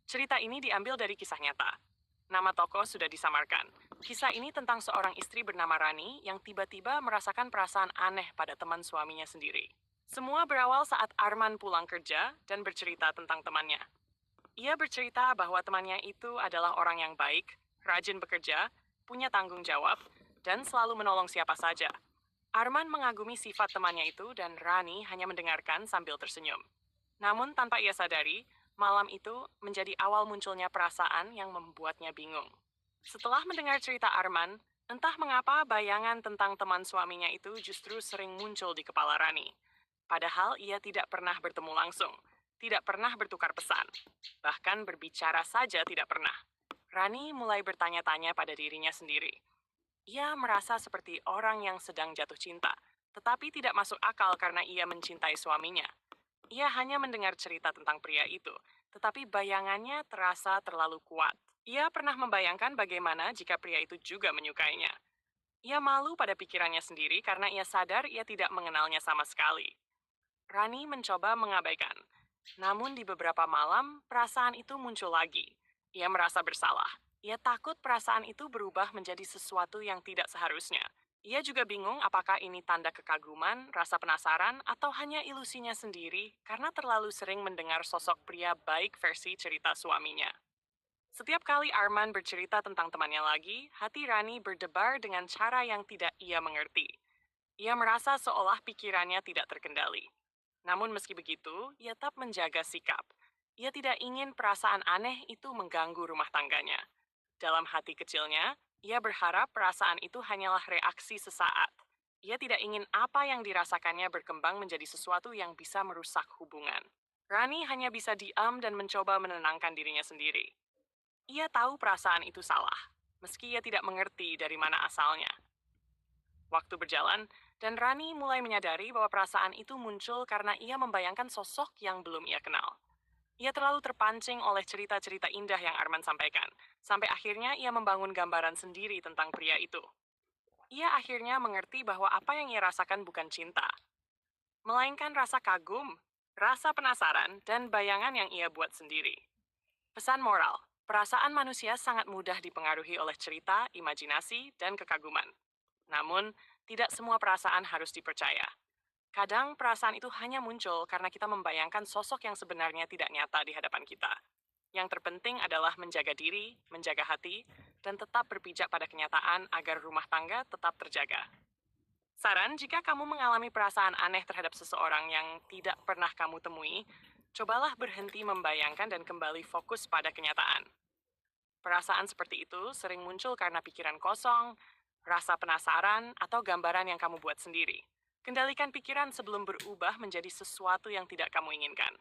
Cerita ini diambil dari kisah nyata. Nama tokoh sudah disamarkan. Kisah ini tentang seorang istri bernama Rani yang tiba-tiba merasakan perasaan aneh pada teman suaminya sendiri. Semua berawal saat Arman pulang kerja dan bercerita tentang temannya. Ia bercerita bahwa temannya itu adalah orang yang baik, rajin bekerja, punya tanggung jawab, dan selalu menolong siapa saja. Arman mengagumi sifat temannya itu dan Rani hanya mendengarkan sambil tersenyum. Namun tanpa ia sadari, malam itu menjadi awal munculnya perasaan yang membuatnya bingung. Setelah mendengar cerita Arman, entah mengapa bayangan tentang teman suaminya itu justru sering muncul di kepala Rani. Padahal ia tidak pernah bertemu langsung, tidak pernah bertukar pesan, bahkan berbicara saja tidak pernah. Rani mulai bertanya-tanya pada dirinya sendiri. Ia merasa seperti orang yang sedang jatuh cinta, tetapi tidak masuk akal karena ia mencintai suaminya. Ia hanya mendengar cerita tentang pria itu, tetapi bayangannya terasa terlalu kuat. Ia pernah membayangkan bagaimana jika pria itu juga menyukainya. Ia malu pada pikirannya sendiri karena ia sadar ia tidak mengenalnya sama sekali. Rani mencoba mengabaikan. Namun di beberapa malam, perasaan itu muncul lagi. Ia merasa bersalah. Ia takut perasaan itu berubah menjadi sesuatu yang tidak seharusnya. Ia juga bingung apakah ini tanda kekaguman, rasa penasaran, atau hanya ilusinya sendiri karena terlalu sering mendengar sosok pria baik versi cerita suaminya. Setiap kali Arman bercerita tentang temannya lagi, hati Rani berdebar dengan cara yang tidak ia mengerti. Ia merasa seolah pikirannya tidak terkendali. Namun meski begitu, ia tetap menjaga sikap. Ia tidak ingin perasaan aneh itu mengganggu rumah tangganya. Dalam hati kecilnya, ia berharap perasaan itu hanyalah reaksi sesaat. Ia tidak ingin apa yang dirasakannya berkembang menjadi sesuatu yang bisa merusak hubungan. Rani hanya bisa diam dan mencoba menenangkan dirinya sendiri. Ia tahu perasaan itu salah, meski ia tidak mengerti dari mana asalnya. Waktu berjalan, dan Rani mulai menyadari bahwa perasaan itu muncul karena ia membayangkan sosok yang belum ia kenal. Ia terlalu terpancing oleh cerita-cerita indah yang Arman sampaikan, sampai akhirnya ia membangun gambaran sendiri tentang pria itu. Ia akhirnya mengerti bahwa apa yang ia rasakan bukan cinta, melainkan rasa kagum, rasa penasaran, dan bayangan yang ia buat sendiri. Pesan moral, perasaan manusia sangat mudah dipengaruhi oleh cerita, imajinasi, dan kekaguman. Namun, tidak semua perasaan harus dipercaya. Kadang perasaan itu hanya muncul karena kita membayangkan sosok yang sebenarnya tidak nyata di hadapan kita. Yang terpenting adalah menjaga diri, menjaga hati, dan tetap berpijak pada kenyataan agar rumah tangga tetap terjaga. Saran, jika kamu mengalami perasaan aneh terhadap seseorang yang tidak pernah kamu temui, cobalah berhenti membayangkan dan kembali fokus pada kenyataan. Perasaan seperti itu sering muncul karena pikiran kosong, rasa penasaran, atau gambaran yang kamu buat sendiri. Kendalikan pikiran sebelum berubah menjadi sesuatu yang tidak kamu inginkan.